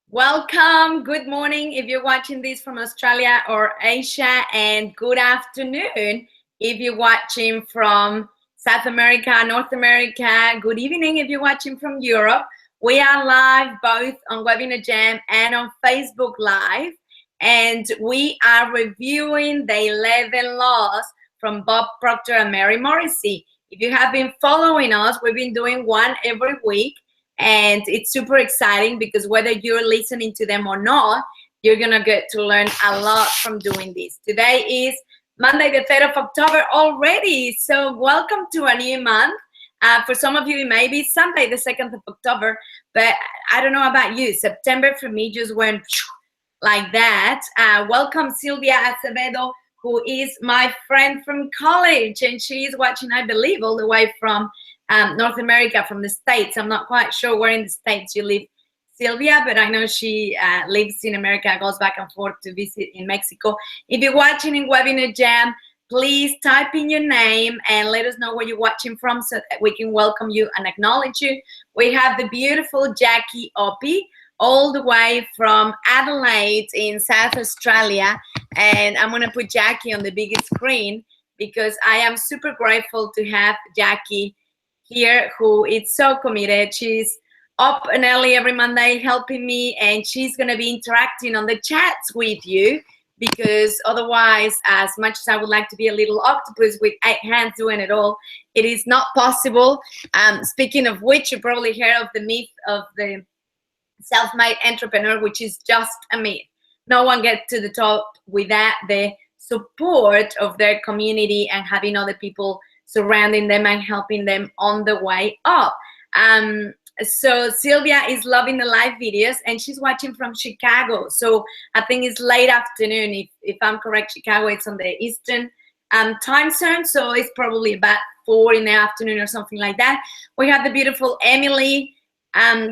Welcome. Good morning if you're watching this from Australia or Asia, and good afternoon if you're watching from South America, North America. Good evening if you're watching from Europe. We are live both on Webinar Jam and on Facebook Live, and we are reviewing the 11 laws from Bob Proctor and Mary Morrissey. If you have been following us, we've been doing one every week. And it's super exciting because whether you're listening to them or not, you're gonna get to learn a lot from doing this. Today is Monday the 3rd of October already, so welcome to a new month. For some of you, it may be Sunday the 2nd of October, but I don't know about you. September for me just went like that. Welcome Sylvia Acevedo, who is my friend from college, and she is watching, I believe, all the way from North America, from the States. I'm not quite sure where in the States you live, Sylvia, but I know she lives in America, goes back and forth to visit in Mexico. If you're watching in Webinar Jam, please type in your name and let us know where you're watching from so that we can welcome you and acknowledge you. We have the beautiful Jackie Opie, all the way from Adelaide in South Australia, and I'm going to put Jackie on the biggest screen because I am super grateful to have Jackie here, who is so committed. She's up and early every Monday helping me, and she's going to be interacting on the chats with you, because otherwise, as much as I would like to be a little octopus with 8 hands doing it all, it is not possible. Speaking of which, you probably heard of the myth of the self-made entrepreneur, which is just a myth. No one gets to the top without the support of their community and having other people surrounding them and helping them on the way up. So Sylvia is loving the live videos, and she's watching from Chicago. So I think it's late afternoon. If I'm correct, Chicago, it's on the Eastern time zone. So it's probably about 4 in the afternoon or something like that. We have the beautiful Emily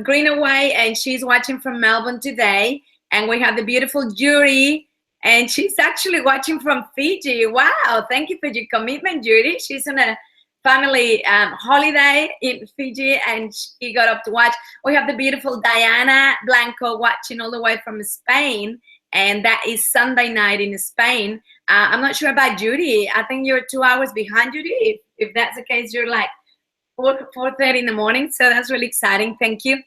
Greenaway, and she's watching from Melbourne today. And we have the beautiful Judy, and she's actually watching from Fiji. Wow, thank you for your commitment, Judy. She's on a family holiday in Fiji, and she got up to watch. We have the beautiful Diana Blanco watching all the way from Spain, and that is Sunday night in Spain. I'm not sure about Judy. I think you're 2 hours behind, Judy. If that's the case, you're like 4:30 in the morning, so that's really exciting. Thank you.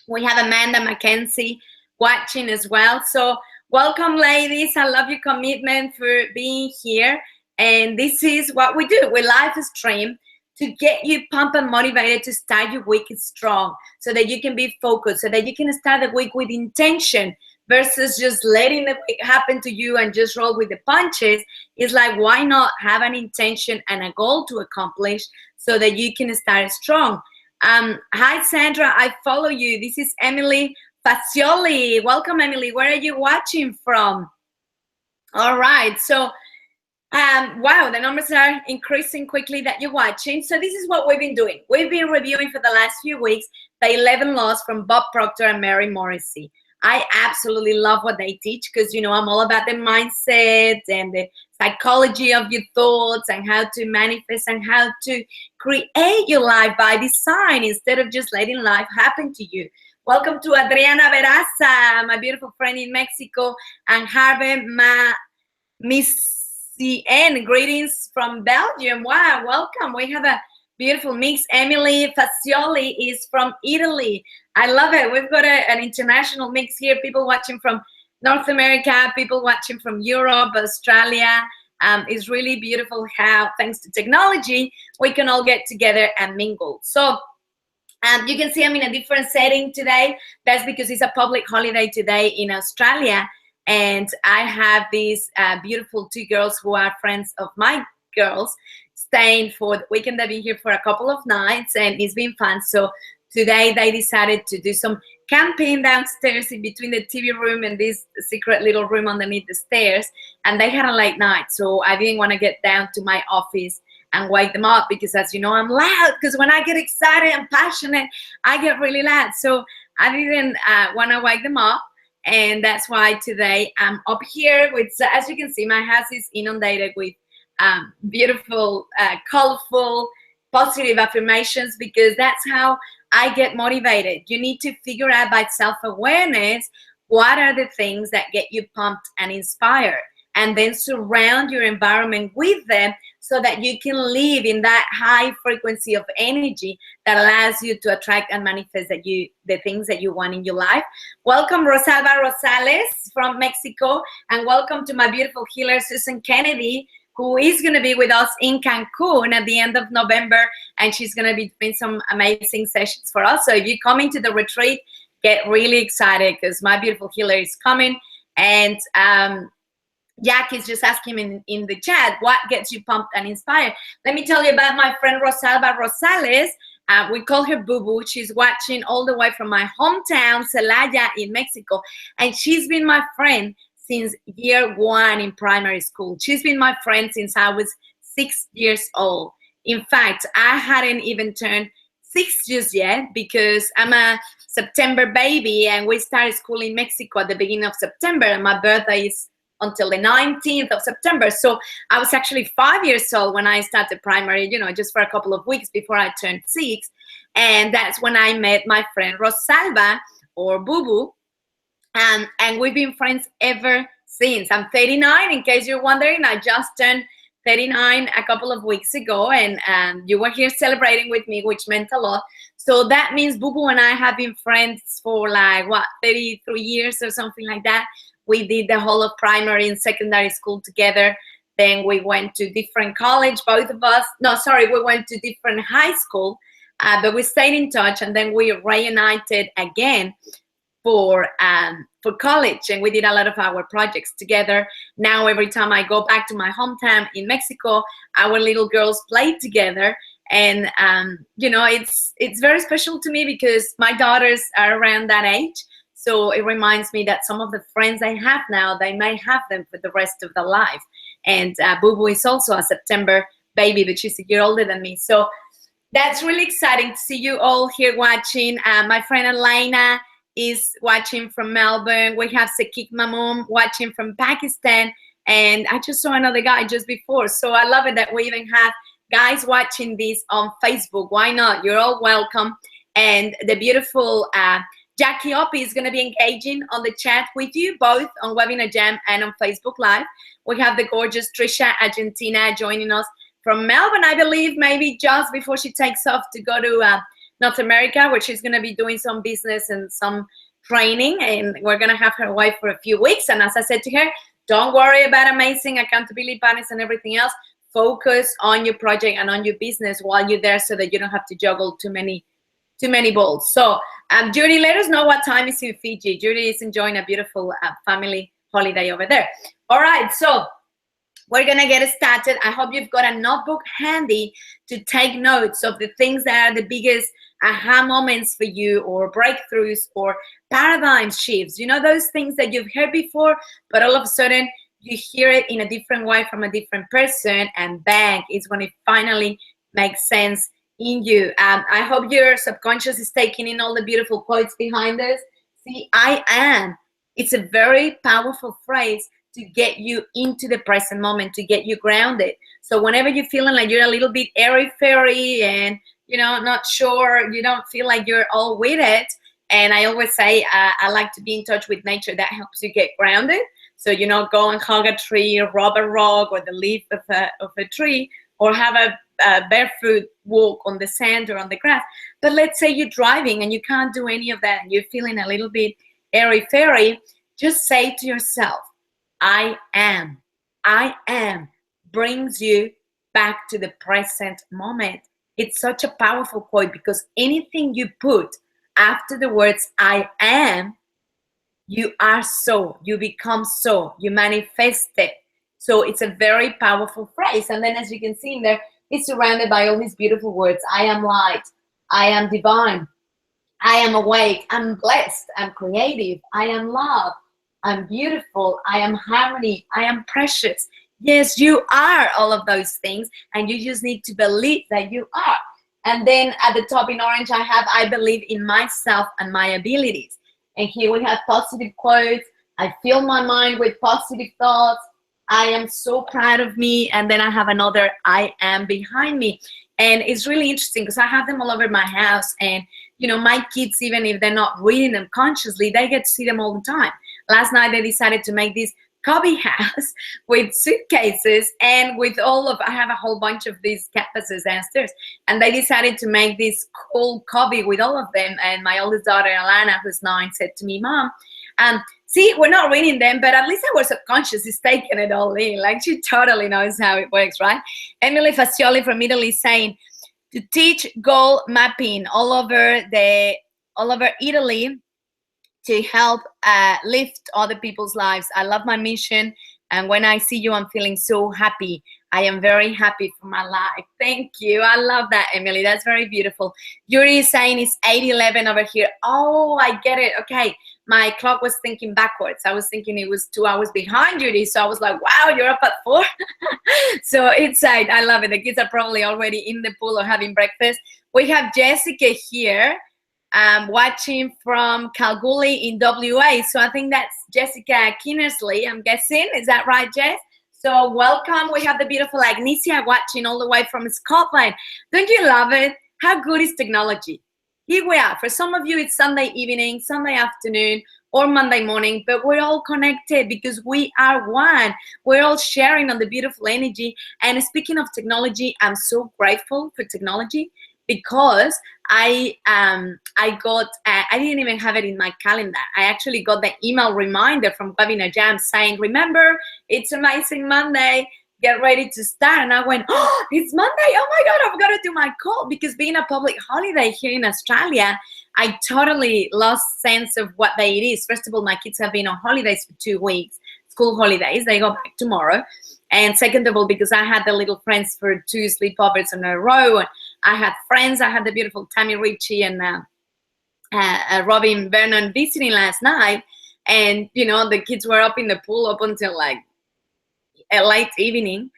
We have Amanda McKenzie watching as well. So welcome, ladies. I love your commitment for being here. And this is what we do. We live stream to get you pumped and motivated to start your week strong, so that you can be focused, so that you can start the week with intention versus just letting the week happen to you and just roll with the punches. It's like, why not have an intention and a goal to accomplish so that you can start strong? Hi, Sandra. I follow you. This is Emily Facioli. Welcome, Emily. Where are you watching from? All right. So, wow, the numbers are increasing quickly that you're watching. So this is what we've been doing. We've been reviewing for the last few weeks the 11 laws from Bob Proctor and Mary Morrissey. I absolutely love what they teach because, you know, I'm all about the mindset and the psychology of your thoughts and how to manifest and how to create your life by design instead of just letting life happen to you. Welcome to Adriana Veraza, my beautiful friend in Mexico, and Harvey Miss-N. Greetings from Belgium. Wow, welcome. We have a beautiful mix. Emily Facioli is from Italy. I love it. We've got an international mix here. People watching from North America, people watching from Europe, Australia. It's really beautiful how, thanks to technology, we can all get together and mingle. So you can see I'm in a different setting today. That's because it's a public holiday today in Australia. And I have these beautiful 2 girls who are friends of my girls staying for the weekend. They've been here for a couple of nights, and it's been fun. So today they decided to do some camping downstairs in between the TV room and this secret little room underneath the stairs. And they had a late night, so I didn't want to get down to my office and wake them up because, as you know, I'm loud, because when I get excited and passionate, I get really loud. So I didn't want to wake them up. And that's why today I'm up here with, as you can see, my house is inundated with beautiful, colorful, positive affirmations, because that's how I get motivated. You need to figure out by self-awareness what are the things that get you pumped and inspired, and then surround your environment with them so that you can live in that high frequency of energy that allows you to attract and manifest the things that you want in your life. Welcome, Rosalba Rosales from Mexico, and welcome to my beautiful healer, Susan Kennedy, who is going to be with us in Cancun at the end of November, and she's going to be doing some amazing sessions for us. So if you're coming to the retreat, get really excited because my beautiful healer is coming. And Jack is just asking in the chat, what gets you pumped and inspired? Let me tell you about my friend Rosalba Rosales. We call her Boo Boo. She's watching all the way from my hometown, Celaya in Mexico. And she's been my friend since year one in primary school. She's been my friend since I was 6 years old. In fact, I hadn't even turned 6 years yet because I'm a September baby, and we started school in Mexico at the beginning of September, and my birthday is until the 19th of September. So I was actually 5 years old when I started primary, just for a couple of weeks before I turned 6. And that's when I met my friend Rosalba, or Boo Boo. And we've been friends ever since. I'm 39, in case you're wondering. I just turned 39 a couple of weeks ago, and you were here celebrating with me, which meant a lot. So that means Boo Boo and I have been friends for 33 years or something like that. We did the whole of primary and secondary school together. Then we went to different college, both of us. No, sorry, we went to different high school, but we stayed in touch, and then we reunited again for college, and we did a lot of our projects together. Now every time I go back to my hometown in Mexico, our little girls play together, and it's very special to me because my daughters are around that age. So it reminds me that some of the friends I have now, they may have them for the rest of their life. And Boo Boo is also a September baby, but she's a year older than me. So that's really exciting to see you all here watching. My friend Elena is watching from Melbourne. We have Sekik Mamum watching from Pakistan. And I just saw another guy just before. So I love it that we even have guys watching this on Facebook. Why not? You're all welcome. And the beautiful Jackie Opie is going to be engaging on the chat with you, both on Webinar Jam and on Facebook Live. We have the gorgeous Trisha Argentina joining us from Melbourne, I believe, maybe just before she takes off to go to North America, where she's going to be doing some business and some training, and we're going to have her away for a few weeks. And as I said to her, don't worry about Amasssing, accountability partners, and everything else. Focus on your project and on your business while you're there, so that you don't have to juggle too many balls. So Judy, let us know what time is in Fiji. Judy is enjoying a beautiful family holiday over there. All right, so we're gonna get started. I hope you've got a notebook handy to take notes of the things that are the biggest aha moments for you, or breakthroughs, or paradigm shifts. Those things that you've heard before, but all of a sudden you hear it in a different way from a different person, and bang, it's when it finally makes sense in you. I hope your subconscious is taking in all the beautiful quotes behind us. See, I am. It's a very powerful phrase to get you into the present moment, to get you grounded. So whenever you're feeling like you're a little bit airy-fairy and, not sure, you don't feel like you're all with it. And I always say, I like to be in touch with nature. That helps you get grounded. So, go and hug a tree, or rub a rock, or the leaf of a tree, or have a barefoot walk on the sand or on the grass. But let's say you're driving and you can't do any of that, and you're feeling a little bit airy-fairy. Just say to yourself, I am. I am brings you back to the present moment. It's such a powerful quote, because anything you put after the words I am, you are so, you become so, you manifest it. So it's a very powerful phrase. And then, as you can see in there, it's surrounded by all these beautiful words. I am light. I am divine. I am awake. I'm blessed. I'm creative. I am love. I'm beautiful. I am harmony. I am precious. Yes, you are all of those things, and you just need to believe that you are. And then at the top in orange, I have, I believe in myself and my abilities. And here we have positive quotes. I fill my mind with positive thoughts. I am so proud of me. And then I have another I am behind me. And it's really interesting because I have them all over my house, and you know, my kids, even if they're not reading them consciously, they get to see them all the time. Last night they decided to make this cubby house with suitcases and with all of, I have a whole bunch of these canvases downstairs, and they decided to make this cool cubby with all of them. And my oldest daughter Alana, who's 9, said to me, Mom, see, we're not reading them, but at least our subconscious is taking it all in. Like, she totally knows how it works, right? Emily Fascioli from Italy saying, to teach goal mapping all over Italy to help lift other people's lives. I love my mission, and when I see you, I'm feeling so happy. I am very happy for my life. Thank you. I love that, Emily. That's very beautiful. Yuri is saying it's 8:11 over here. Oh, I get it. Okay. My clock was thinking backwards. I was thinking it was 2 hours behind Judy. So I was like, wow, you're up at 4. So it's 8. I love it. The kids are probably already in the pool or having breakfast. We have Jessica here watching from Kalgoorlie in WA. So I think that's Jessica Kinnersley, I'm guessing. Is that right, Jess? So welcome. We have the beautiful Agnesia watching all the way from Scotland. Don't you love it? How good is technology? Here we are. For some of you, it's Sunday evening, Sunday afternoon, or Monday morning, but we're all connected because we are one. We're all sharing on the beautiful energy. And speaking of technology, I'm so grateful for technology because I didn't even have it in my calendar. I actually got the email reminder from Webinar Jam saying, remember, it's Amazing Monday. Get ready to start. And I went, oh, it's Monday. Oh my God, I've got to do my call, because being a public holiday here in Australia, I totally lost sense of what day it is. First of all, my kids have been on holidays for 2 weeks, school holidays. They go back tomorrow. And second of all, because I had the little friends for 2 sleepovers in a row. And I had friends. I had the beautiful Tammy Ritchie and Robin Vernon visiting last night. And, you know, the kids were up in the pool up until like a late evening.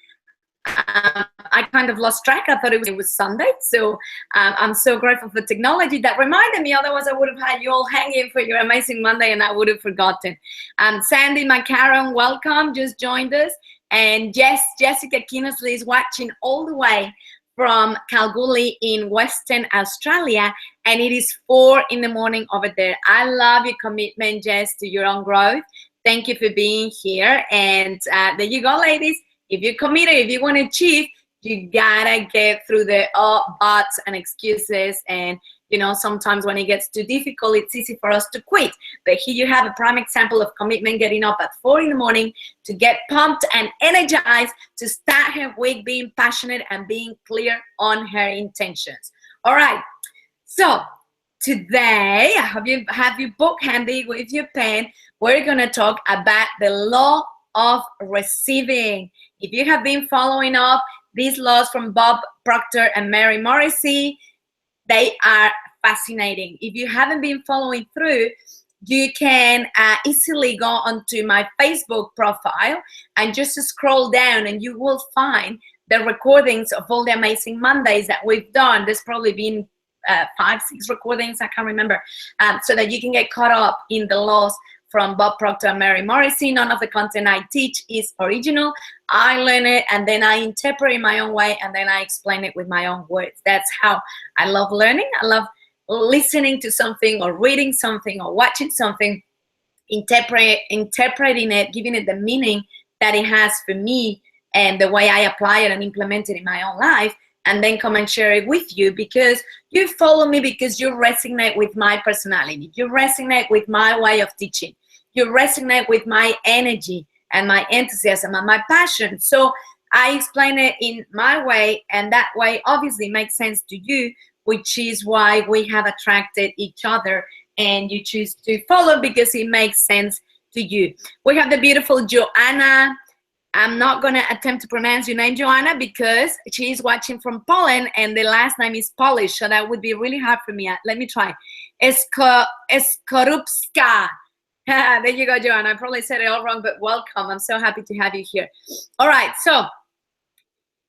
I kind of lost track. I thought it was Sunday. So I'm so grateful for technology that reminded me. Otherwise, I would have had you all hanging for your amazing Monday and I would have forgotten. Sandy Macaron, welcome. Just joined us. And Jessica Kinnersley is watching all the way from Kalgoorlie in Western Australia. And it is 4 in the morning over there. I love your commitment, Jess, to your own growth. Thank you for being here. And there you go, ladies. If you're committed, if you want to achieve, you gotta get through the buts and excuses. And, you know, sometimes when it gets too difficult, it's easy for us to quit. But here you have a prime example of commitment, getting up at 4 in the morning to get pumped and energized to start her week being passionate and being clear on her intentions. All right. So today, I hope you have your book handy with your pen. We're going to talk about the law of receiving. If you have been following up these laws from Bob Proctor and Mary Morrissey, they are fascinating. If you haven't been following through, you can easily go onto my Facebook profile and just scroll down and you will find the recordings of all the amazing Mondays that we've done. There's probably been 5, 6 recordings, I can't remember, so that you can get caught up in the laws from Bob Proctor and Mary Morrissey. None of the content I teach is original. I learn it and then I interpret it my own way and then I explain it with my own words. That's how I love learning. I love listening to something or reading something or watching something, interpreting it, giving it the meaning that it has for me and the way I apply it and implement it in my own life, and then come and share it with you, because you follow me because you resonate with my personality. You resonate with my way of teaching. You resonate with my energy and my enthusiasm and my passion. So I explain it in my way, and that way obviously makes sense to you, which is why we have attracted each other and you choose to follow because it makes sense to you. We have the beautiful Joanna. I'm not going to attempt to pronounce your name, Joanna, because she is watching from Poland and the last name is Polish, so that would be really hard for me. Let me try. Skorupska. There you go, Joanna. I probably said it all wrong, but welcome. I'm so happy to have you here. All right, so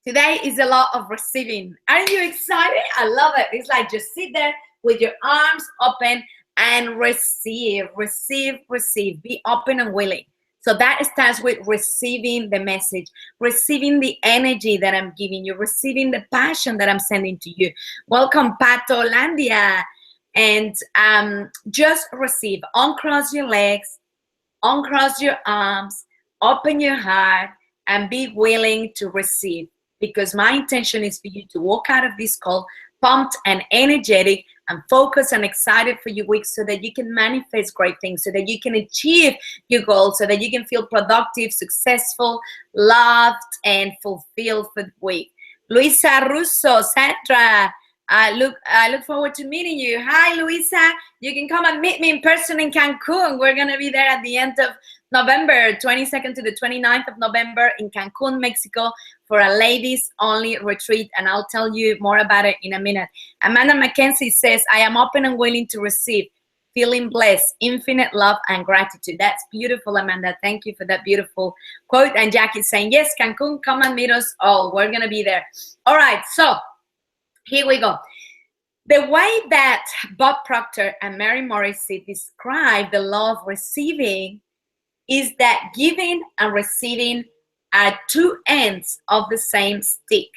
today is a lot of receiving. Aren't you excited? I love it. It's like just sit there with your arms open and receive, receive, receive. Be open and willing. So that starts with receiving the message, receiving the energy that I'm giving you, receiving the passion that I'm sending to you. Welcome, Pato Landia. and just receive. Uncross your legs, uncross your arms, open your heart, and be willing to receive. Because my intention is for you to walk out of this call pumped and energetic and focused and excited for your week, so that you can manifest great things, so that you can achieve your goals, so that you can feel productive, successful, loved, and fulfilled for the week. Luisa Russo, Sandra, I look forward to meeting you. Hi, Luisa. You can come and meet me in person in Cancun. We're going to be there at the end of November, 22nd to the 29th of November in Cancun, Mexico, for a ladies only retreat. And I'll tell you more about it in a minute. Amanda McKenzie says, I am open and willing to receive, feeling blessed, infinite love and gratitude. That's beautiful, Amanda. Thank you for that beautiful quote. And Jackie's saying, yes, Cancun, come and meet us all. We're going to be there. All right. So here we go. The way that Bob Proctor and Mary Morrissey describe the law of receiving is that giving and receiving are two ends of the same stick.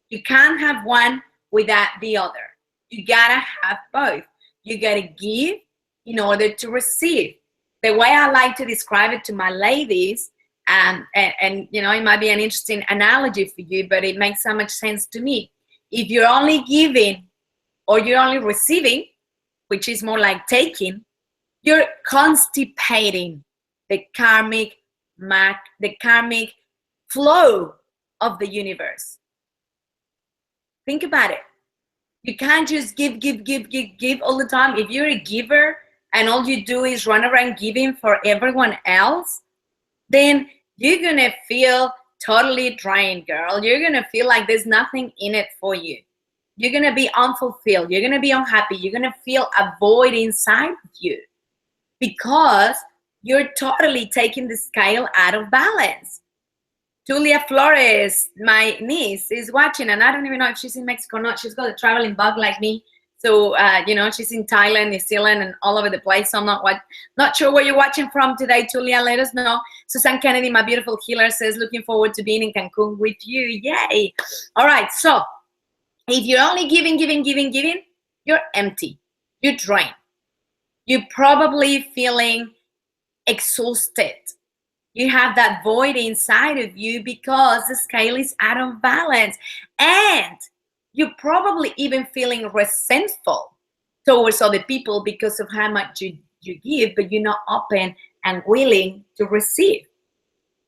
You can't have one without the other. You gotta have both. You gotta give in order to receive. The way I like to describe it to my ladies, and you know, it might be an interesting analogy for you, but it makes so much sense to me. If you're only giving or you're only receiving, which is more like taking, you're constipating the karmic flow of the universe. Think about it. You can't just give all the time. If you're a giver and all you do is run around giving for everyone else, then you're gonna feel totally drained, girl. You're gonna feel like there's nothing in it for you. You're gonna be unfulfilled. You're gonna be unhappy. You're gonna feel a void inside of you because you're totally taking the scale out of balance. Julia Flores, my niece, is watching, and I don't even know if she's in Mexico or not. She's got a traveling bug like me. So, you know, she's in Thailand, New Zealand, and all over the place. So I'm not sure where you're watching from today, Julia. Let us know. Susan Kennedy, my beautiful healer, says, looking forward to being in Cancun with you. Yay. All right. So if you're only giving, you're empty. You're drained. You're probably feeling exhausted. You have that void inside of you because the scale is out of balance. And you're probably even feeling resentful towards other people because of how much you give, but you're not open and willing to receive.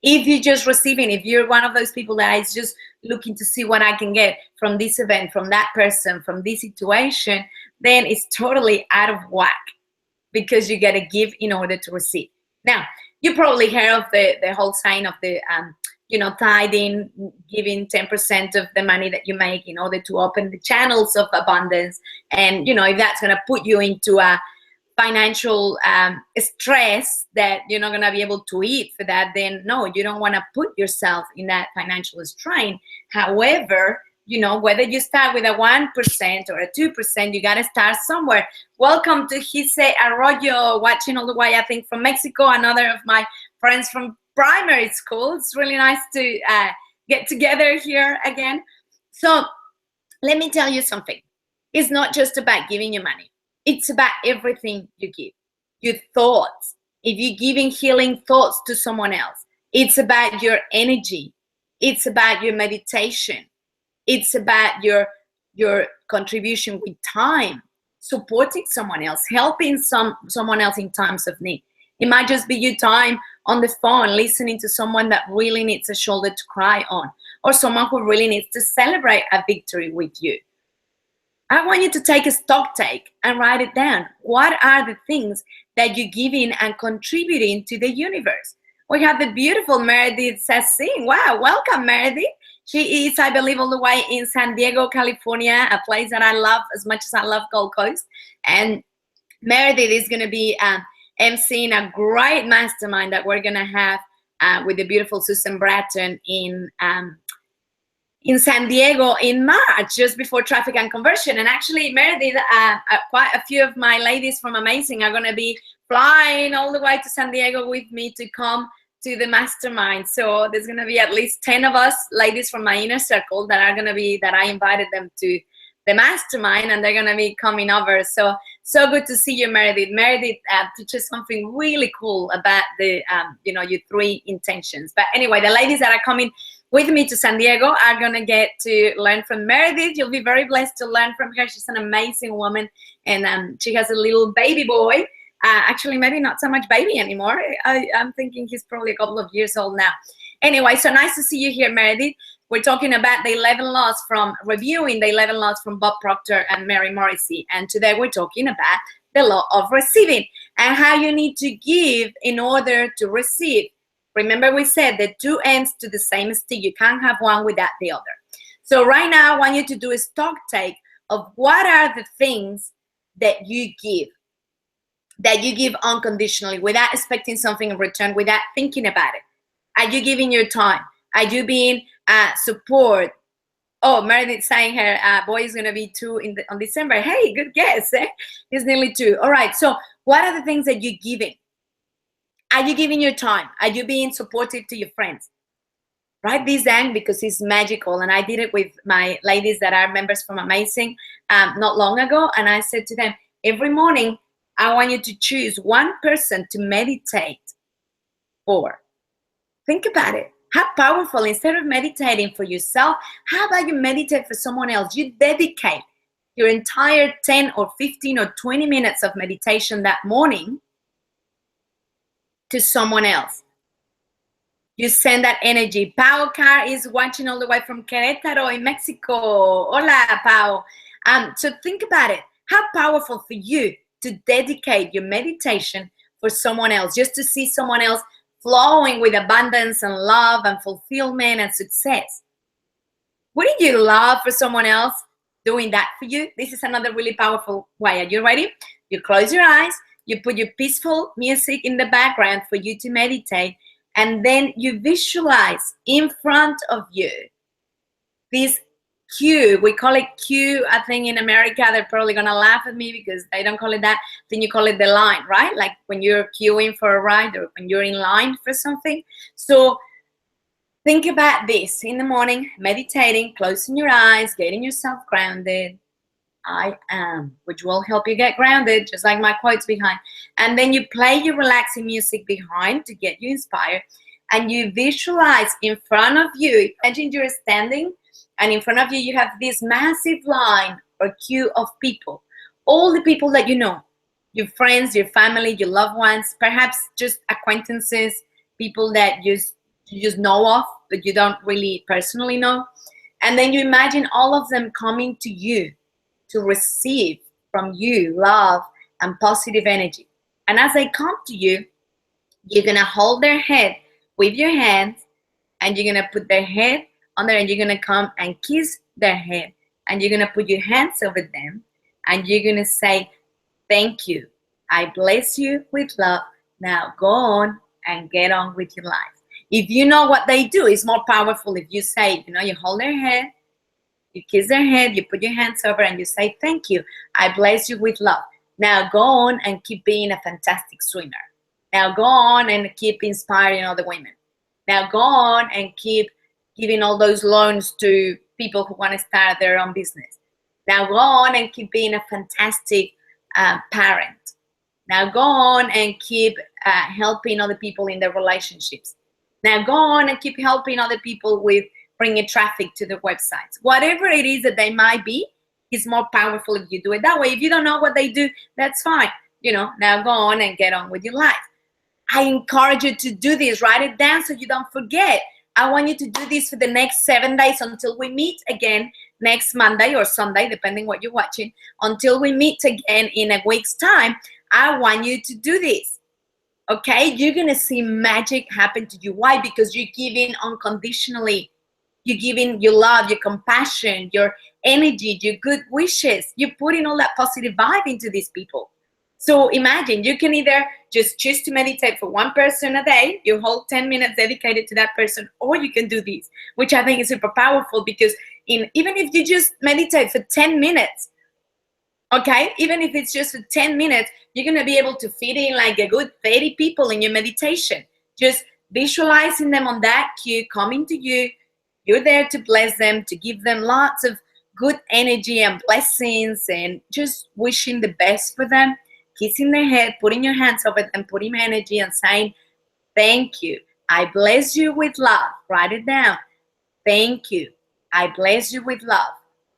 If you're just receiving, if you're one of those people that is just looking to see what I can get from this event, from that person, from this situation, then it's totally out of whack because you got to give in order to receive. Now, you probably heard of the whole saying of the, you know, tithing, giving 10% of the money that you make in order to open the channels of abundance. And, you know, if that's going to put you into a financial stress that you're not going to be able to eat for that, then no, you don't want to put yourself in that financial strain. However, you know, whether you start with a 1% or a 2%, you got to start somewhere. Welcome to Gise Arroyo, watching all the way, I think, from Mexico, another of my friends from primary school. It's really nice to get together here again. So let me tell you something. It's not just about giving your money. It's about everything you give. Your thoughts. If you're giving healing thoughts to someone else, it's about your energy. It's about your meditation. It's about your contribution with time, supporting someone else, helping someone else in times of need. It might just be your time on the phone, listening to someone that really needs a shoulder to cry on, or someone who really needs to celebrate a victory with you. I want you to take a stock take and write it down. What are the things that you're giving and contributing to the universe? We have the beautiful Meredith Sassing. Wow, welcome, Meredith. She is, I believe, all the way in San Diego, California, a place that I love as much as I love Gold Coast. And Meredith is going to be emceeing a great mastermind that we're going to have with the beautiful Susan Bratton in San Diego in March, just before Traffic and Conversion. And actually, Meredith, quite a few of my ladies from Amasssing are going to be flying all the way to San Diego with me to come to the mastermind. So there's going to be at least 10 of us ladies from my inner circle that are going to be, that I invited them to the mastermind, and they're going to be coming over. So good to see you, Meredith. Meredith teaches something really cool about the, your 3 intentions. But anyway, the ladies that are coming with me to San Diego are going to get to learn from Meredith. You'll be very blessed to learn from her. She's an amazing woman, and she has a little baby boy. Actually, maybe not so much baby anymore. I'm thinking he's probably a couple of years old now. Anyway, so nice to see you here, Meredith. We're talking about the 11 laws reviewing the 11 laws from Bob Proctor and Mary Morrissey. And today we're talking about the law of receiving and how you need to give in order to receive. Remember, we said that 2 ends to the same stick. You can't have one without the other. So right now, I want you to do a stock take of what are the things that you give unconditionally, without expecting something in return, without thinking about it. Are you giving your time? Are you being support? Oh, Meredith saying her boy is going to be 2 on December. Hey, good guess. He's nearly 2. All right. So what are the things that you're giving? Are you giving your time? Are you being supportive to your friends? Write this down because it's magical. And I did it with my ladies that are members from Amasssing not long ago. And I said to them, every morning, I want you to choose one person to meditate for. Think about it. How powerful. Instead of meditating for yourself, how about you meditate for someone else? You dedicate your entire 10 or 15 or 20 minutes of meditation that morning to someone else. You send that energy. Pau Car is watching all the way from Querétaro in Mexico. Hola, Pau. So think about it. How powerful for you to dedicate your meditation for someone else, just to see someone else flowing with abundance and love and fulfillment and success. Wouldn't you love for someone else doing that for you? This is another really powerful way. Are you ready? You close your eyes, you put your peaceful music in the background for you to meditate, and then you visualize in front of you this queue. We call it queue. I think in America, they're probably going to laugh at me because they don't call it that. Then you call it the line, right? Like when you're queuing for a ride or when you're in line for something. So think about this in the morning, meditating, closing your eyes, getting yourself grounded. I am, which will help you get grounded, just like my quotes behind. And then you play your relaxing music behind to get you inspired. And you visualize in front of you, imagine you're standing, and in front of you, you have this massive line or queue of people. All the people that you know, your friends, your family, your loved ones, perhaps just acquaintances, people that you just know of, but you don't really personally know. And then you imagine all of them coming to you to receive from you love and positive energy. And as they come to you, you're going to hold their head with your hands, and you're going to put their head on there, and you're going to come and kiss their head, and you're going to put your hands over them, and you're going to say, thank you. I bless you with love. Now go on and get on with your life. If you know what they do, it's more powerful if you say, you hold their head, you kiss their head, you put your hands over, and you say, thank you. I bless you with love. Now go on and keep being a fantastic swimmer. Now go on and keep inspiring other women. Now go on and keep giving all those loans to people who want to start their own business. Now go on and keep being a fantastic parent. Now go on and keep helping other people in their relationships. Now go on and keep helping other people with bringing traffic to their websites. Whatever it is that they might be, is more powerful if you do it that way. If you don't know what they do, that's fine. Now go on and get on with your life. I encourage you to do this. Write it down so you don't forget. I want you to do this for the next 7 days until we meet again next Monday or Sunday, depending what you're watching. Until we meet again in a week's time, I want you to do this. Okay? You're going to see magic happen to you. Why? Because you're giving unconditionally. You're giving your love, your compassion, your energy, your good wishes. You're putting all that positive vibe into these people. So imagine, you can either just choose to meditate for one person a day, you hold 10 minutes dedicated to that person, or you can do this, which I think is super powerful, because even if you just meditate for 10 minutes, okay, even if it's just for 10 minutes, you're going to be able to fit in like a good 30 people in your meditation. Just visualizing them on that cue, coming to you. You're there to bless them, to give them lots of good energy and blessings and just wishing the best for them, kissing their head, putting your hands over them, putting energy and saying, thank you. I bless you with love. Write it down. Thank you. I bless you with love.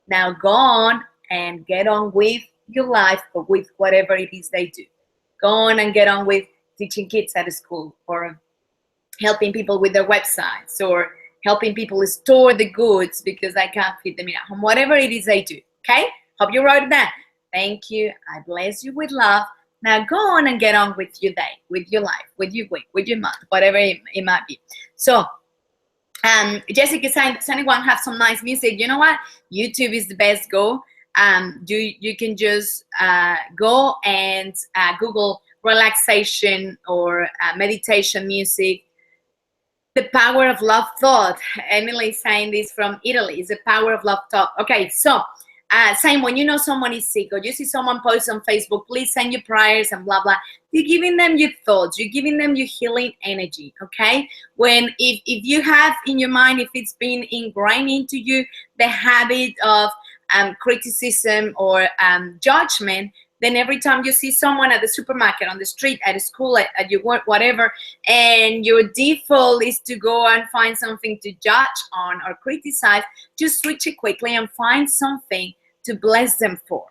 Now go on and get on with your life or with whatever it is they do. Go on and get on with teaching kids at school or helping people with their websites or helping people store the goods because I can't fit them in at home. Whatever it is they do. Okay? Hope you wrote that. Thank you. I bless you with love. Now go on and get on with your day, with your life, with your week, with your month, whatever it might be. So, Jessica saying, does anyone have some nice music? You know what? YouTube is the best go. You can just go and Google relaxation or meditation music. The power of love thought. Emily saying this from Italy. Is the power of love thought. Okay, so saying when you know someone is sick or you see someone post on Facebook, please send your prayers and blah blah. You're giving them your thoughts. You're giving them your healing energy. Okay. When if you have in your mind, if it's been ingrained into you the habit of criticism or judgment, then every time you see someone at the supermarket, on the street, at a school, at your work, whatever, and your default is to go and find something to judge on or criticize, just switch it quickly and find something to bless them for.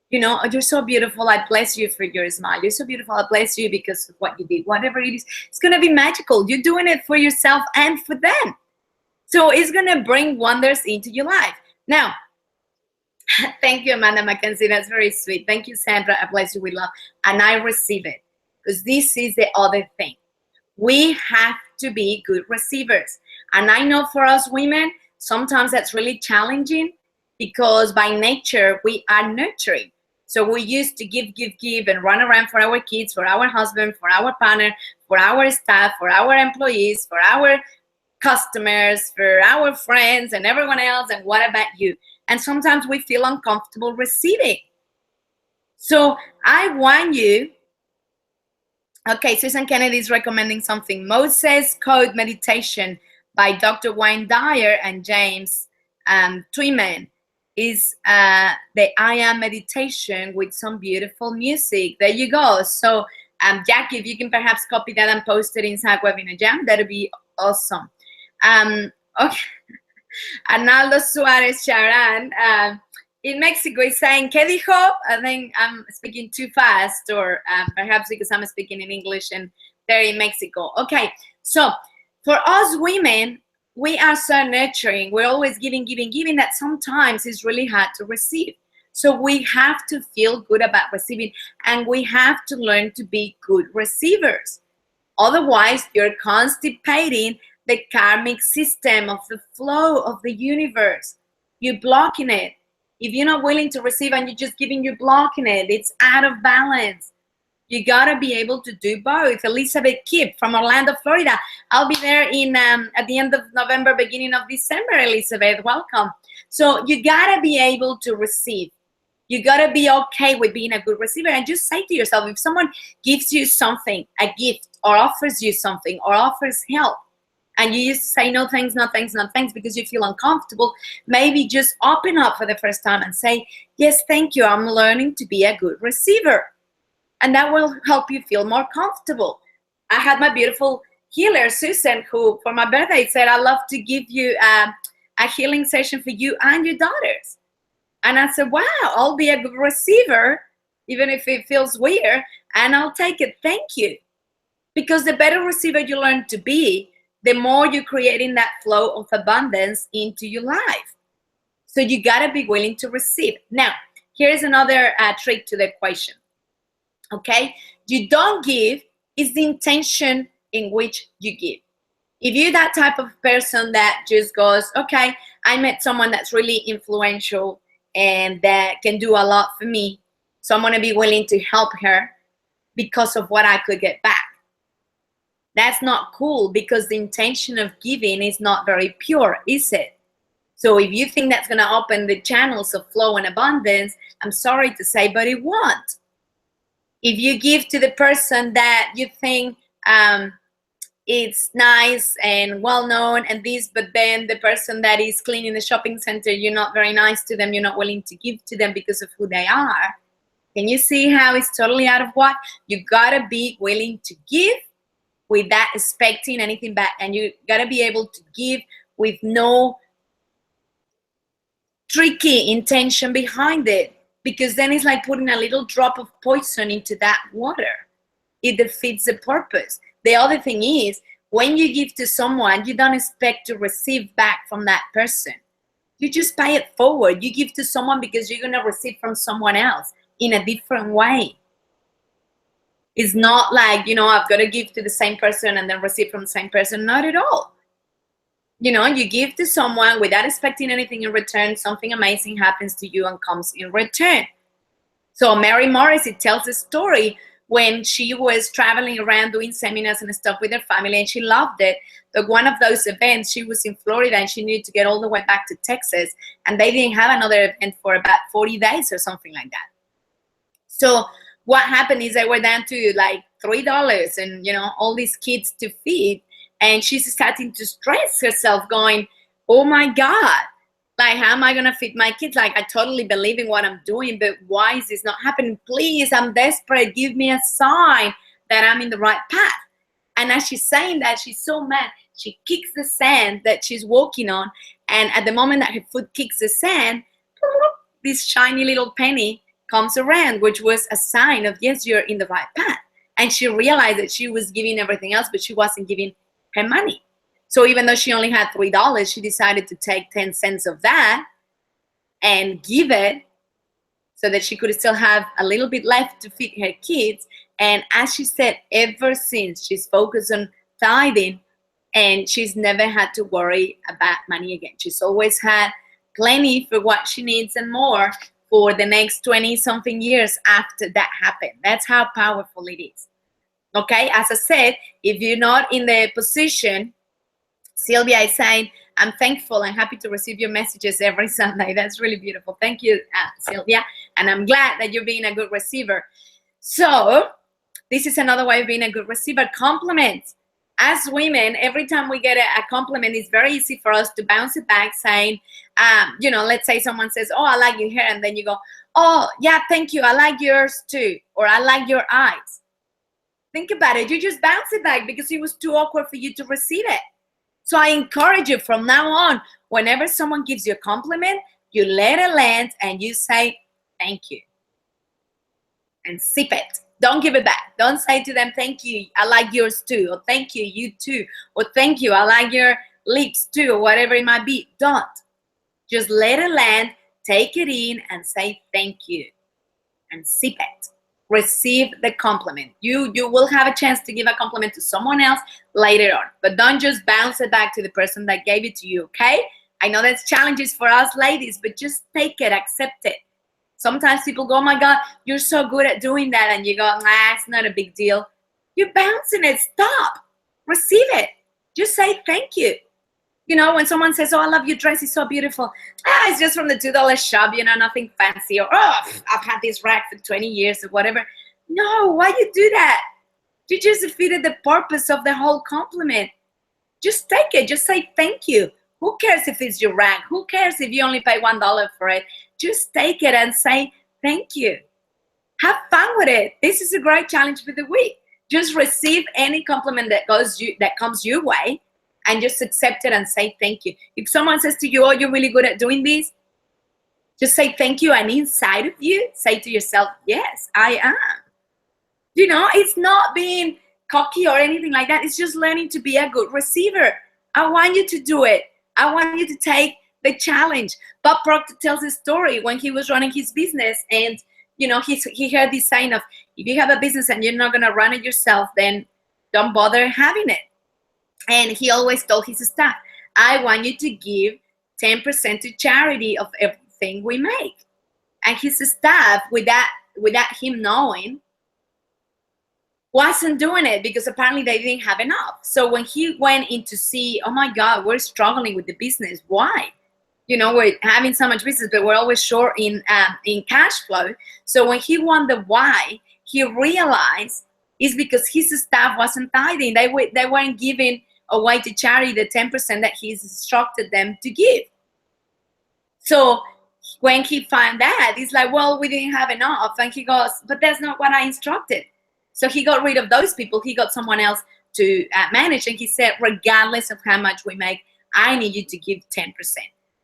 You know, you're so beautiful. I bless you for your smile. You're so beautiful. I bless you because of what you did. Whatever it is, it's going to be magical. You're doing it for yourself and for them. So it's going to bring wonders into your life. Now, thank you, Amanda Mackenzie. That's very sweet. Thank you, Sandra. I bless you with love. And I receive it. Because this is the other thing. We have to be good receivers. And I know for us women, sometimes that's really challenging because by nature, we are nurturing. So we used to give, and run around for our kids, for our husband, for our partner, for our staff, for our employees, for our customers, for our friends and everyone else. And what about you? And sometimes we feel uncomfortable receiving. So I want you, okay, Susan Kennedy is recommending something. Moses Code Meditation by Dr. Wayne Dyer and James Twyman is the I Am meditation with some beautiful music. There you go. So Jackie, if you can perhaps copy that and post it inside Webinar Jam, that'd be awesome. Okay. Arnaldo Suarez Charan in Mexico is saying, ¿Qué dijo? I think I'm speaking too fast, or perhaps because I'm speaking in English and they're in Mexico. Okay, so for us women, we are so nurturing. We're always giving that sometimes it's really hard to receive. So we have to feel good about receiving, and we have to learn to be good receivers. Otherwise, you're constipating the karmic system of the flow of the universe. You're blocking it. If you're not willing to receive and you're just giving, you're blocking it. It's out of balance. You gotta be able to do both. Elizabeth Kipp from Orlando, Florida. I'll be there in at the end of November, beginning of December. Elizabeth, welcome. So you gotta be able to receive. You gotta be okay with being a good receiver, and just say to yourself, if someone gives you something, a gift, or offers you something, or offers help, and you used to say no thanks, no thanks, no thanks because you feel uncomfortable, maybe just open up for the first time and say, yes, thank you, I'm learning to be a good receiver. And that will help you feel more comfortable. I had my beautiful healer, Susan, who for my birthday said, I'd love to give you a healing session for you and your daughters. And I said, wow, I'll be a good receiver, even if it feels weird, and I'll take it, thank you. Because the better receiver you learn to be, the more you're creating that flow of abundance into your life. So you gotta be willing to receive. Now, here's another trick to the equation. Okay, you don't give, is the intention in which you give. If you're that type of person that just goes, okay, I met someone that's really influential and that can do a lot for me, so I'm gonna be willing to help her because of what I could get back. That's not cool, because the intention of giving is not very pure, is it? So if you think that's gonna open the channels of flow and abundance, I'm sorry to say, but it won't. If you give to the person that you think it's nice and well known and this, but then the person that is cleaning the shopping center, you're not very nice to them, you're not willing to give to them because of who they are. Can you see how it's totally out of whack? You gotta be willing to give without expecting anything back, and you gotta be able to give with no tricky intention behind it, because then it's like putting a little drop of poison into that water. It defeats the purpose. The other thing is, when you give to someone, you don't expect to receive back from that person. You just pay it forward. You give to someone because you're gonna receive from someone else in a different way. It's not like, I've got to give to the same person and then receive from the same person. Not at all. You give to someone without expecting anything in return. Something amazing happens to you and comes in return. So Mary Morrissey tells a story when she was traveling around doing seminars and stuff with her family, and she loved it. But one of those events, she was in Florida and she needed to get all the way back to Texas, and they didn't have another event for about 40 days or something like that. So what happened is they were down to like $3 and, all these kids to feed. And she's starting to stress herself going, oh my God, like, how am I going to feed my kids? Like, I totally believe in what I'm doing, but why is this not happening? Please, I'm desperate. Give me a sign that I'm in the right path. And as she's saying that, she's so mad. She kicks the sand that she's walking on. And at the moment that her foot kicks the sand, this shiny little penny comes around, which was a sign of, yes, you're in the right path. And she realized that she was giving everything else, but she wasn't giving her money. So even though she only had $3, she decided to take 10 cents of that and give it so that she could still have a little bit left to feed her kids. And as she said, ever since, she's focused on tithing, and she's never had to worry about money again. She's always had plenty for what she needs and more for the next 20-something years after that happened. That's how powerful it is. Okay, as I said, if you're not in the position, Sylvia is saying, I'm thankful and happy to receive your messages every Sunday. That's really beautiful. Thank you, Sylvia. And I'm glad that you're being a good receiver. So this is another way of being a good receiver. Compliments. As women, every time we get a compliment, it's very easy for us to bounce it back saying, let's say someone says, oh, I like your hair. And then you go, oh, yeah, thank you. I like yours too. Or I like your eyes. Think about it. You just bounce it back because it was too awkward for you to receive it. So I encourage you from now on, whenever someone gives you a compliment, you let it land and you say, thank you. And sip it. Don't give it back. Don't say to them, thank you, I like yours too. Or thank you, you too. Or thank you, I like your lips too. Or whatever it might be. Don't. Just let it land, take it in, and say thank you. And sip it. Receive the compliment. You will have a chance to give a compliment to someone else later on. But don't just bounce it back to the person that gave it to you, okay? I know that's challenges for us ladies, but just take it, accept it. Sometimes people go, oh my God, you're so good at doing that. And you go, nah, it's not a big deal. You're bouncing it. Stop. Receive it. Just say thank you. When someone says, oh, I love your dress, it's so beautiful. It's just from the $2 shop, nothing fancy. Or, oh, I've had this rack for 20 years or whatever. No, why you do that? You just defeated the purpose of the whole compliment. Just take it. Just say thank you. Who cares if it's your rack? Who cares if you only pay $1 for it? Just take it and say thank you. Have fun with it. This is a great challenge for the week. Just receive any compliment that comes your way, and just accept it and say thank you. If someone says to you, oh, you're really good at doing this, just say thank you, and inside of you, say to yourself, yes, I am. It's not being cocky or anything like that. It's just learning to be a good receiver. I want you to do it. I want you to take the challenge. Bob Proctor tells a story when he was running his business, and he heard this saying of, if you have a business and you're not going to run it yourself, then don't bother having it. And he always told his staff, I want you to give 10% to charity of everything we make. And his staff, without him knowing, wasn't doing it because apparently they didn't have enough. So when he went in to see, oh my God, we're struggling with the business. Why? We're having so much business, but we're always short in cash flow. So when he wondered why, he realized is because his staff wasn't tithing. They weren't giving away to charity the 10% that he's instructed them to give. So when he found that, he's like, well, we didn't have enough. And he goes, but that's not what I instructed. So he got rid of those people. He got someone else to manage. And he said, regardless of how much we make, I need you to give 10%.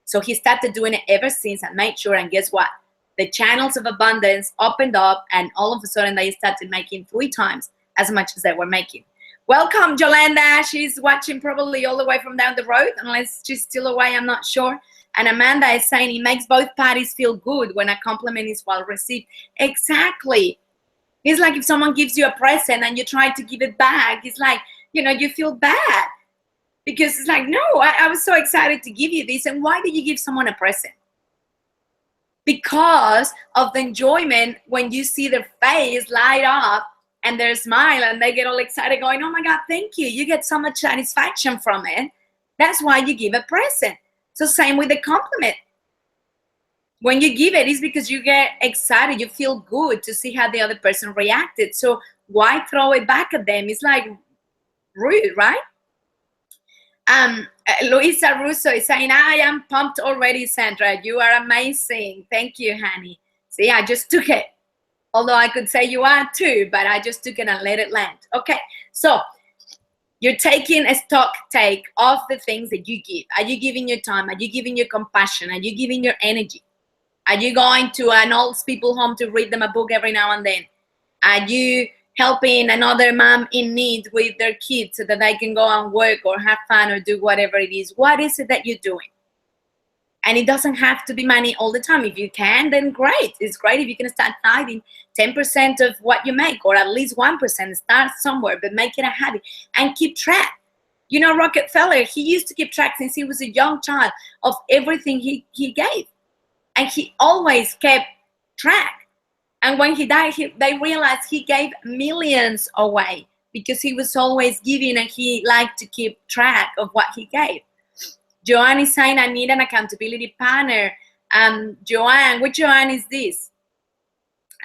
So he started doing it ever since and made sure. And guess what? The channels of abundance opened up, and all of a sudden they started making 3 times as much as they were making. Welcome, Yolanda. She's watching probably all the way from down the road, unless she's still away, I'm not sure. And Amanda is saying it makes both parties feel good when a compliment is well received. Exactly. It's like if someone gives you a present and you try to give it back, it's like, you know, you feel bad. Because it's like, no, I was so excited to give you this. And why did you give someone a present? Because of the enjoyment when you see their face light up and their smile and they get all excited going, oh my God, thank you. You get so much satisfaction from it. That's why you give a present. So same with the compliment. When you give it, it's because you get excited. You feel good to see how the other person reacted. So why throw it back at them? It's like rude, right? Luisa Russo is saying, I am pumped already, Sandra. You are amazing. Thank you, honey. See, I just took it. Although I could say you are too, but I just took it and let it land. Okay, so you're taking a stock take of the things that you give. Are you giving your time? Are you giving your compassion? Are you giving your energy? Are you going to an old people's home to read them a book every now and then? Are you helping another mom in need with their kids so that they can go and work or have fun or do whatever it is? What is it that you're doing? And it doesn't have to be money all the time. If you can, then great. It's great if you can start tithing 10% of what you make, or at least 1%. Start somewhere, but make it a habit and keep track. You know, Rockefeller, he used to keep track since he was a young child of everything he gave. And he always kept track. And when he died, they realized he gave millions away because he was always giving and he liked to keep track of what he gave. Joanne is saying, I need an accountability partner. Joanne, which Joanne is this?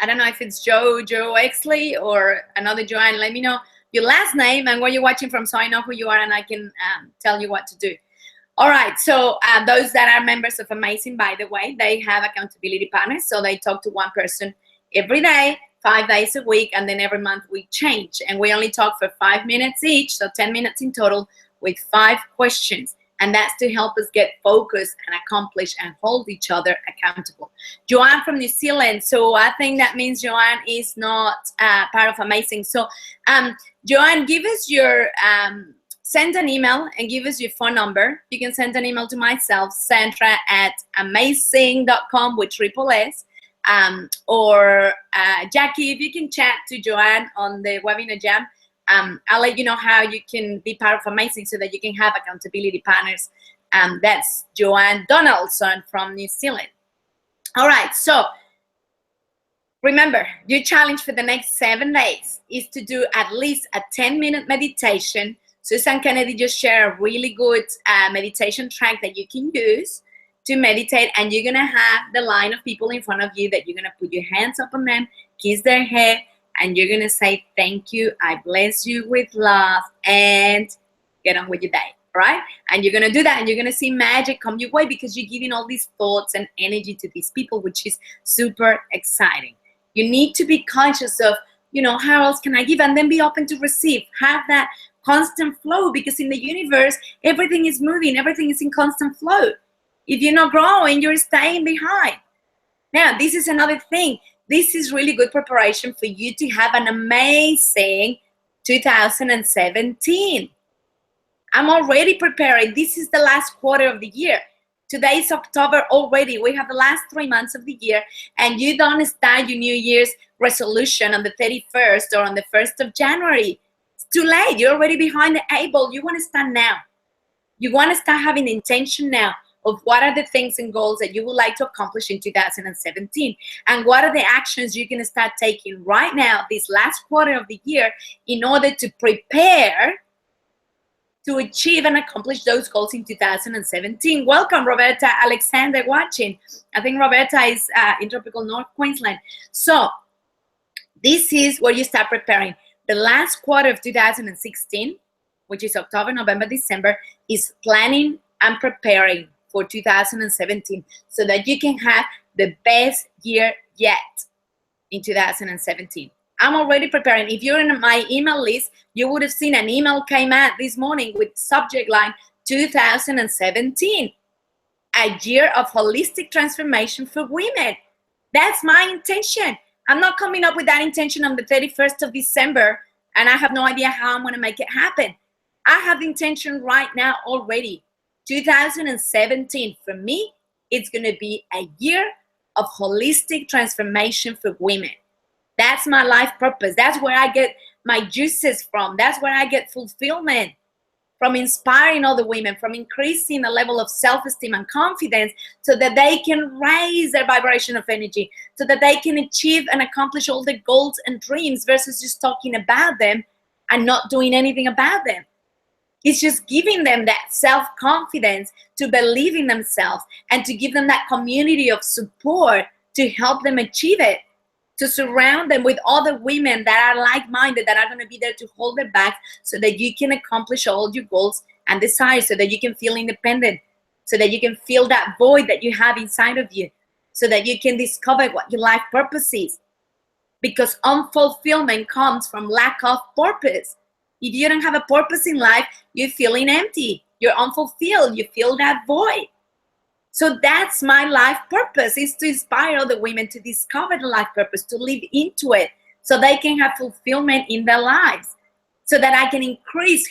I don't know if it's Joe Exley or another Joanne. Let me know your last name and where you're watching from so I know who you are and I can tell you what to do. All right, so those that are members of Amasssing, by the way, they have accountability partners. So they talk to one person every day, 5 days a week, and then every month we change. And we only talk for 5 minutes each, so 10 minutes in total with 5 questions. And that's to help us get focused and accomplish and hold each other accountable. Joanne from New Zealand. So I think that means Joanne is not part of Amasssing. So Joanne, give us your, send an email and give us your phone number. You can send an email to myself, Sandra@Amasssing.com with triple S. Or Jackie, if you can chat to Joanne on the webinar jam, I'll let you know how you can be part of Amasssing so that you can have accountability partners. That's Joanne Donaldson from New Zealand. All right, so remember, your challenge for the next 7 days is to do at least a 10-minute meditation. Susan Kennedy just shared a really good meditation track that you can use to meditate, and you're gonna have the line of people in front of you that you're gonna put your hands up on them, kiss their head, and you're gonna say, thank you, I bless you with love, and get on with your day, right? And you're gonna do that, and you're gonna see magic come your way because you're giving all these thoughts and energy to these people, which is super exciting. You need to be conscious of, you know, how else can I give? And then be open to receive. Have that constant flow, because in the universe, everything is moving, everything is in constant flow. If you're not growing, you're staying behind. Now, this is another thing. This is really good preparation for you to have an amazing 2017. I'm already preparing. This is the last quarter of the year. Today is October already. We have the last 3 months of the year, and you don't start your New Year's resolution on the 31st or on the 1st of January. It's too late. You're already behind the 8 ball. You want to start now. You want to start having intention now of what are the things and goals that you would like to accomplish in 2017, and what are the actions you're going to start taking right now, this last quarter of the year, in order to prepare to achieve and accomplish those goals in 2017. Welcome, Roberta Alexander watching. I think Roberta is in tropical North Queensland. So this is where you start preparing. the last quarter of 2016, which is October, November, December, is planning and preparing for 2017 so that you can have the best year yet in 2017. I'm already preparing. If you're in my email list, you would have seen an email came out this morning with subject line 2017, a year of holistic transformation for women. That's my intention. I'm not coming up with that intention on the 31st of December, and I have no idea how I'm going to make it happen. I have the intention right now already. 2017, for me, it's going to be a year of holistic transformation for women. That's my life purpose. That's where I get my juices from. That's where I get fulfillment, from inspiring other women, from increasing the level of self-esteem and confidence so that they can raise their vibration of energy, so that they can achieve and accomplish all their goals and dreams versus just talking about them and not doing anything about them. It's just giving them that self-confidence to believe in themselves and to give them that community of support to help them achieve it, to surround them with other women that are like-minded, that are going to be there to hold their back so that you can accomplish all your goals and desires, so that you can feel independent, so that you can feel that void that you have inside of you, so that you can discover what your life purpose is. Because unfulfillment comes from lack of purpose. If you don't have a purpose in life, you're feeling empty, you're unfulfilled, you feel that void. So that's my life purpose, is to inspire other women to discover the life purpose, to live into it, so they can have fulfillment in their lives, so that I can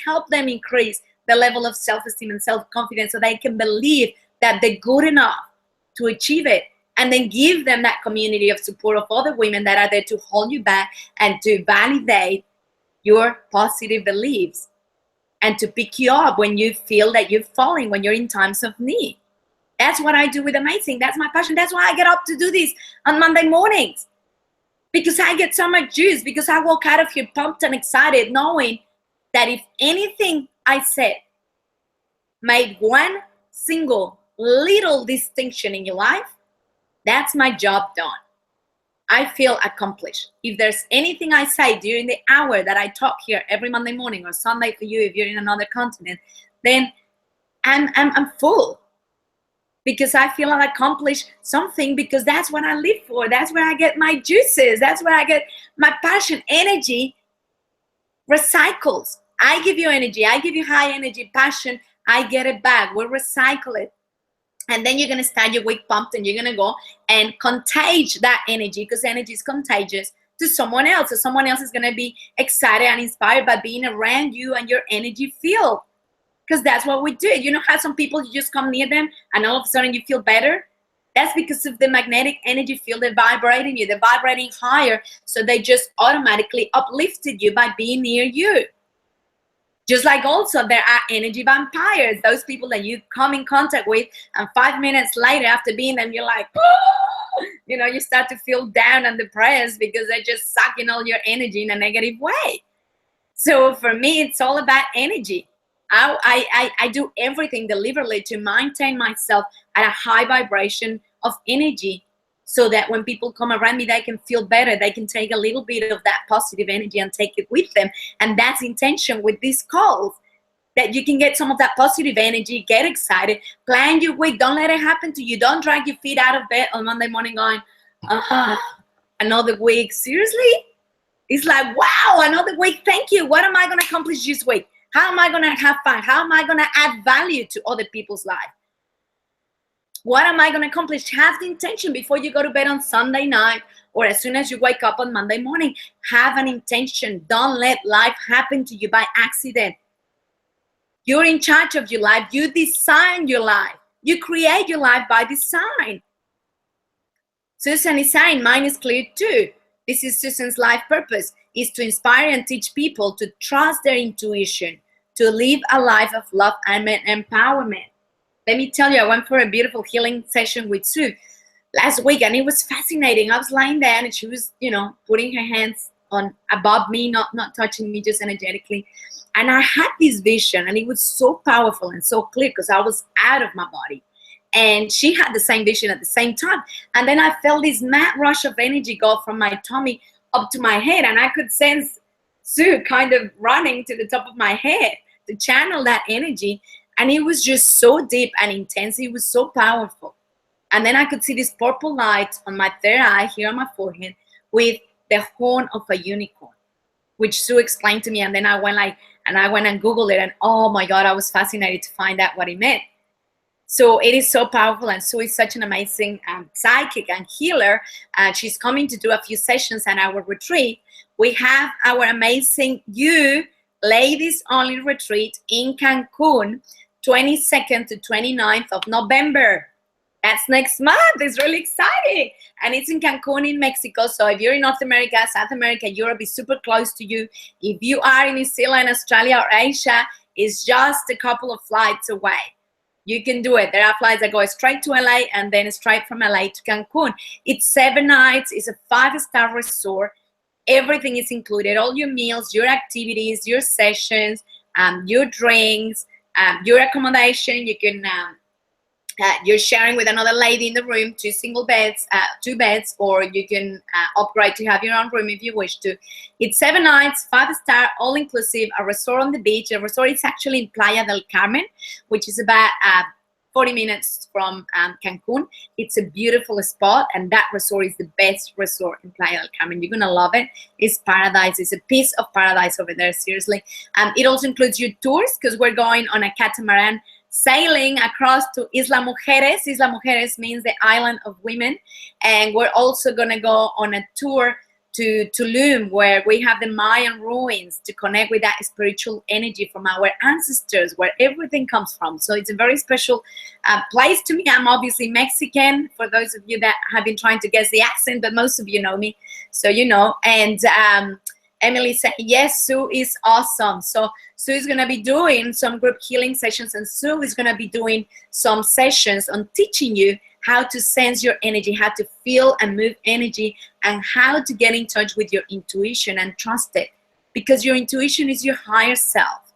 help them increase the level of self-esteem and self-confidence, so they can believe that they're good enough to achieve it, and then give them that community of support of other women that are there to hold you back and to validate your positive beliefs and to pick you up when you feel that you're falling, when you're in times of need. That's what I do with Amasssing. That's my passion. That's why I get up to do this on Monday mornings. Because I get so much juice. Because I walk out of here pumped and excited, knowing that if anything I said made one single little distinction in your life, that's my job done. I feel accomplished. If there's anything I say during the hour that I talk here every Monday morning, or Sunday for you if you're in another continent, then I'm full. Because I feel I accomplished something, because that's what I live for. That's where I get my juices. That's where I get my passion. Energy recycles. I give you energy. I give you high energy, passion. I get it back. We recycle it. And then you're going to start your week pumped, and you're going to go and contage that energy, because energy is contagious, to someone else. So someone else is going to be excited and inspired by being around you and your energy field. Because that's what we do. You know how some people, you just come near them and all of a sudden you feel better? That's because of the magnetic energy field. They're vibrating you. They're vibrating higher. So they just automatically uplifted you by being near you. Just like also there are energy vampires. Those people that you come in contact with, and 5 minutes later after being them, you're like, oh! You know, you start to feel down and depressed because they're just sucking all your energy in a negative way. So for me, it's all about energy. I do everything deliberately to maintain myself at a high vibration of energy, so that when people come around me, they can feel better. They can take a little bit of that positive energy and take it with them. And that's intention with these calls, that you can get some of that positive energy, get excited, plan your week. Don't let it happen to you. Don't drag your feet out of bed on Monday morning going, another week. Seriously? It's like, wow, another week. Thank you. What am I going to accomplish this week? How am I going to have fun? How am I going to add value to other people's life? What am I going to accomplish? Have the intention before you go to bed on Sunday night, or as soon as you wake up on Monday morning. Have an intention. Don't let life happen to you by accident. You're in charge of your life. You design your life. You create your life by design. Susan is saying, mine is clear too. This is Susan's life purpose, is to inspire and teach people to trust their intuition, to live a life of love and empowerment. Let me tell you, I went for a beautiful healing session with Sue last week, and it was fascinating. I was lying there, and she was, you know, putting her hands on above me, not touching me, just energetically. And I had this vision, and it was so powerful and so clear because I was out of my body. And she had the same vision at the same time. And then I felt this mad rush of energy go from my tummy up to my head, and I could sense Sue kind of running to the top of my head to channel that energy. And it was just so deep and intense. It was so powerful. And then I could see this purple light on my third eye here on my forehead with the horn of a unicorn, which Sue explained to me. And then I went and Googled it, and oh my God, I was fascinated to find out what it meant. So it is so powerful, and Sue is such an amazing psychic and healer. She's coming to do a few sessions at our retreat. We have our amazing You Ladies Only retreat in Cancun, 22nd to 29th of November. That's next month. It's really exciting. And it's in Cancun in Mexico. So if you're in North America, South America, Europe is super close to you. If you are in New Zealand, Australia, or Asia, it's just a couple of flights away. You can do it. There are flights that go straight to LA and then straight from LA to Cancun. It's 7 nights. It's a 5-star resort. Everything is included. All your meals, your activities, your sessions, your drinks, your accommodation. You can you're sharing with another lady in the room, 2 single beds, 2 beds, or you can upgrade to have your own room if you wish to. It's 7 nights, 5-star, all inclusive, a resort on the beach. The resort is actually in Playa del Carmen, which is about 40 minutes from Cancun. It's a beautiful spot, and that resort is the best resort in Playa del Carmen. You're gonna love it. It's paradise. It's a piece of paradise over there, seriously. It also includes your tours, because we're going on a catamaran sailing across to Isla Mujeres. Isla Mujeres means the island of women. And we're also going to go on a tour to Tulum, where we have the Mayan ruins to connect with that spiritual energy from our ancestors, where everything comes from. So it's a very special place to me. I'm obviously Mexican, for those of you that have been trying to guess the accent, but most of you know me, so you know. And Emily said, yes, Sue is awesome. So Sue is going to be doing some group healing sessions, and Sue is going to be doing some sessions on teaching you how to sense your energy, how to feel and move energy, and how to get in touch with your intuition and trust it. Because your intuition is your higher self.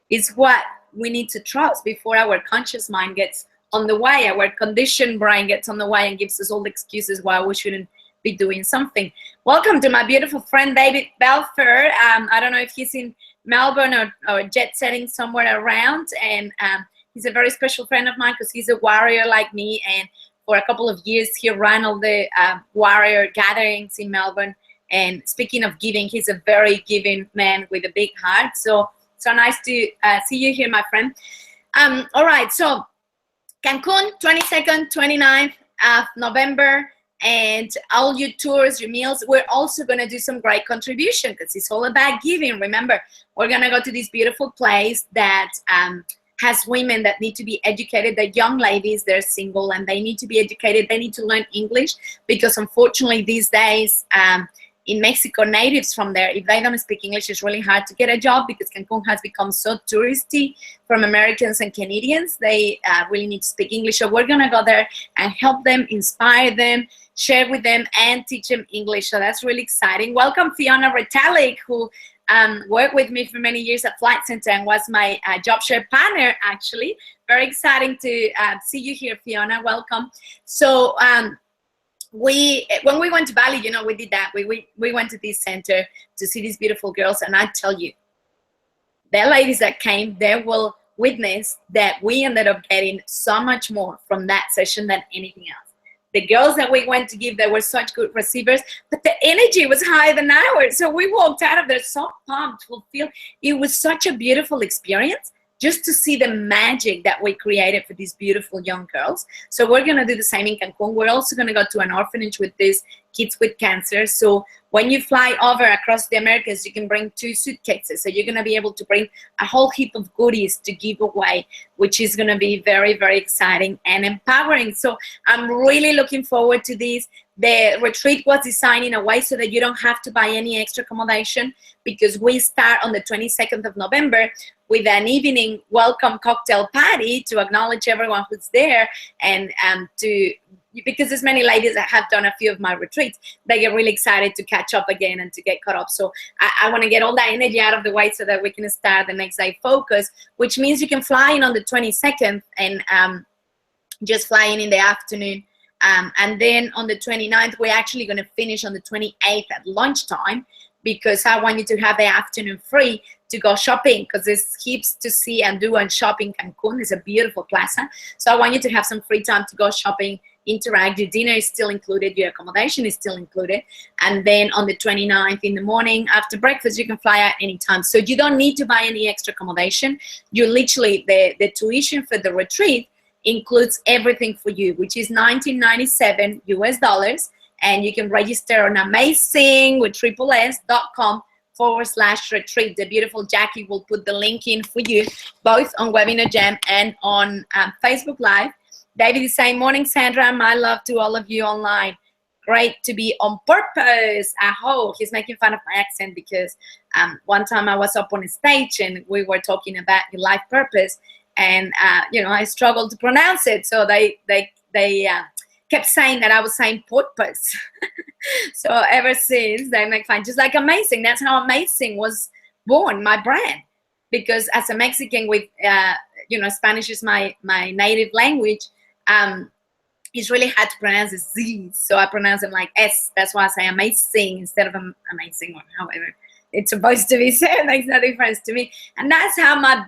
It's what we need to trust before our conscious mind gets on the way, our conditioned brain gets on the way and gives us all the excuses why we shouldn't be doing something. Welcome to my beautiful friend David Belfer. I don't know if he's in Melbourne or jet setting somewhere around, and he's a very special friend of mine because he's a warrior like me, and for a couple of years he ran all the warrior gatherings in Melbourne. And speaking of giving, he's a very giving man with a big heart. So nice to see you here, my friend. All right, so Cancun, 22nd, 29th of November. And all your tours, your meals, we're also going to do some great contribution, because it's all about giving. Remember, we're going to go to this beautiful place that has women that need to be educated. They're young ladies, they're single, and they need to be educated. They need to learn English, because unfortunately these days in Mexico, natives from there, if they don't speak English, it's really hard to get a job, because Cancun has become so touristy from Americans and Canadians. They really need to speak English. So we're going to go there and help them, inspire them, share with them, and teach them English. So that's really exciting. Welcome Fiona Retallick, who worked with me for many years at Flight Center and was my job share partner, actually. Very exciting to see you here, Fiona. Welcome. So when we went to Bali, you know, we did that. We went to this center to see these beautiful girls, and I tell you, the ladies that came, they will witness that we ended up getting so much more from that session than anything else. The girls that we went to give, they were such good receivers, but the energy was higher than ours. So we walked out of there so pumped, fulfilled. It was such a beautiful experience just to see the magic that we created for these beautiful young girls. So we're going to do the same in Cancun. We're also going to go to an orphanage with these kids with cancer. So when you fly over across the Americas, you can bring 2 suitcases. So you're going to be able to bring a whole heap of goodies to give away, which is going to be very, very exciting and empowering. So I'm really looking forward to this. The retreat was designed in a way so that you don't have to buy any extra accommodation, because we start on the 22nd of November with an welcome cocktail party to acknowledge everyone who's there, and because there's many ladies that have done a few of my retreats, they get really excited to catch up again and to get caught up. So I want to get all that energy out of the way so that we can start the next day focus, which means you can fly in on the 22nd and just fly in the afternoon. And then on the 29th, we're actually going to finish on the 28th at lunchtime, because I want you to have the afternoon free to go shopping, because there's heaps to see and do and shop in Cancun. It's a beautiful plaza. So I want you to have some free time to go shopping, interact. Your dinner is still included, your accommodation is still included. And then on the 29th in the morning after breakfast, you can fly out anytime. So you don't need to buy any extra accommodation. You literally, the tuition for the retreat includes everything for you, which is $19.97 US. And you can register on Amasssing with SSS.com/retreat. The beautiful Jackie will put the link in for you, both on Webinar Jam and on Facebook Live. David is saying, morning, Sandra. My love to all of you online. Great to be on purpose. Aho. He's making fun of my accent because one time I was up on a stage and we were talking about your life purpose. And, I struggled to pronounce it. So they kept saying that I was saying purpose. So ever since, they make fun. Just like Amasssing. That's how Amasssing was born, my brand. Because as a Mexican with, Spanish is my native language, it's really hard to pronounce the Z. So I pronounce them like S. That's why I say Amasssing instead of Amasssing, or however it's supposed to be said. It makes no difference to me. And that's how my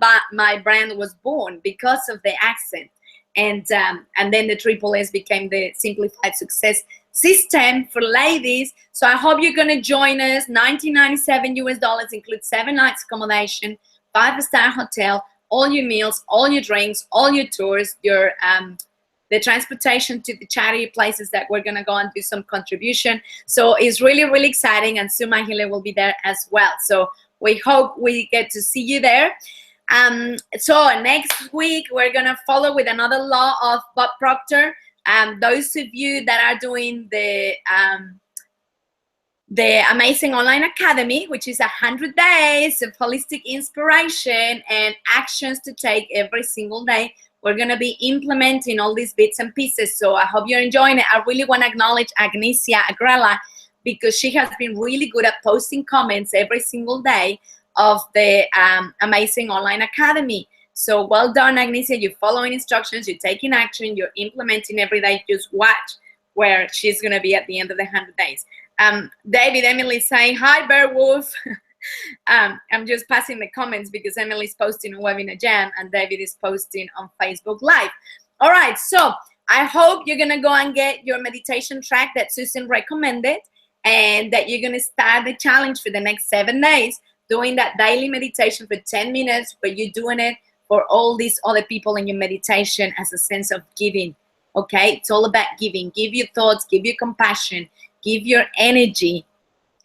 brand was born, because of the accent. And then the Triple S became the Simplified Success System for ladies. So I hope you're going to join us. $19.97 US includes 7 nights accommodation, 5-star hotel, all your meals, all your drinks, all your tours, your the transportation to the charity places that we're going to go and do some contribution. So it's really, really exciting. And Sue Mahile will be there as well. So we hope we get to see you there. So next week, we're going to follow with another law of Bob Proctor. Those of you that are doing the Amasssing Online Academy, which is 100 days of holistic inspiration and actions to take every single day, we're going to be implementing all these bits and pieces. So I hope you're enjoying it. I really want to acknowledge Agnesia Agrela, because she has been really good at posting comments every single day of the Amasssing Online Academy. So well done, Agnesia. You're following instructions, you're taking action, you're implementing every day. Just watch where she's going to be at the end of the 100 days. David, Emily saying, hi, Bearwolf. I'm just passing the comments because Emily's posting on Webinar Jam and David is posting on Facebook Live. All right, so I hope you're going to go and get your meditation track that Susan recommended, and that you're going to start the challenge for the next 7 days, doing that daily meditation for 10 minutes, but you're doing it for all these other people in your meditation as a sense of giving. Okay, it's all about giving. Give your thoughts, give your compassion, give your energy,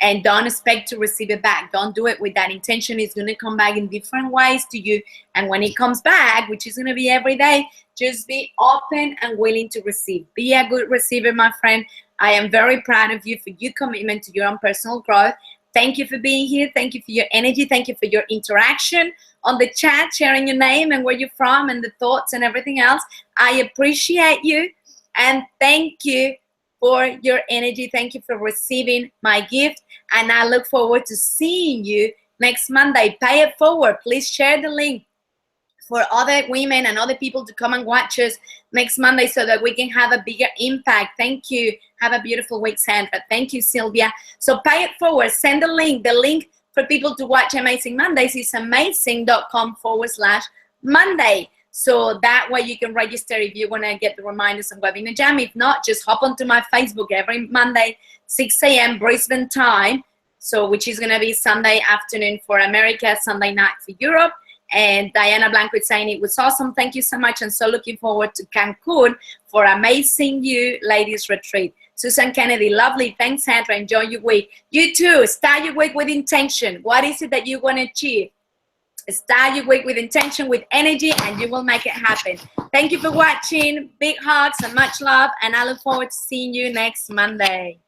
and don't expect to receive it back. Don't do it with that intention. It's going to come back in different ways to you. And when it comes back, which is going to be every day, just be open and willing to receive. Be a good receiver, my friend. I am very proud of you for your commitment to your own personal growth. Thank you for being here. Thank you for your energy. Thank you for your interaction on the chat, sharing your name and where you're from and the thoughts and everything else. I appreciate you. And thank you for your energy. Thank you for receiving my gift. And I look forward to seeing you next Monday. Pay it forward. Please share the link for other women and other people to come and watch us next Monday so that we can have a bigger impact. Thank you. Have a beautiful week, Sandra. Thank you, Sylvia. So pay it forward. Send the link. The link for people to watch Amasssing Mondays is amasssing.com/Monday. So that way you can register if you want to get the reminders on Webinar Jam. If not, just hop onto my Facebook every Monday, 6 a.m. Brisbane time. So which is going to be Sunday afternoon for America, Sunday night for Europe. And Diana Blanco is saying it was awesome. Thank you so much. And so looking forward to Cancun for Amasssing You Ladies Retreat. Susan Kennedy, lovely. Thanks, Sandra. Enjoy your week. You too. Start your week with intention. What is it that you want to achieve? Start your week with intention, with energy, and you will make it happen. Thank you for watching. Big hugs and much love. And I look forward to seeing you next Monday.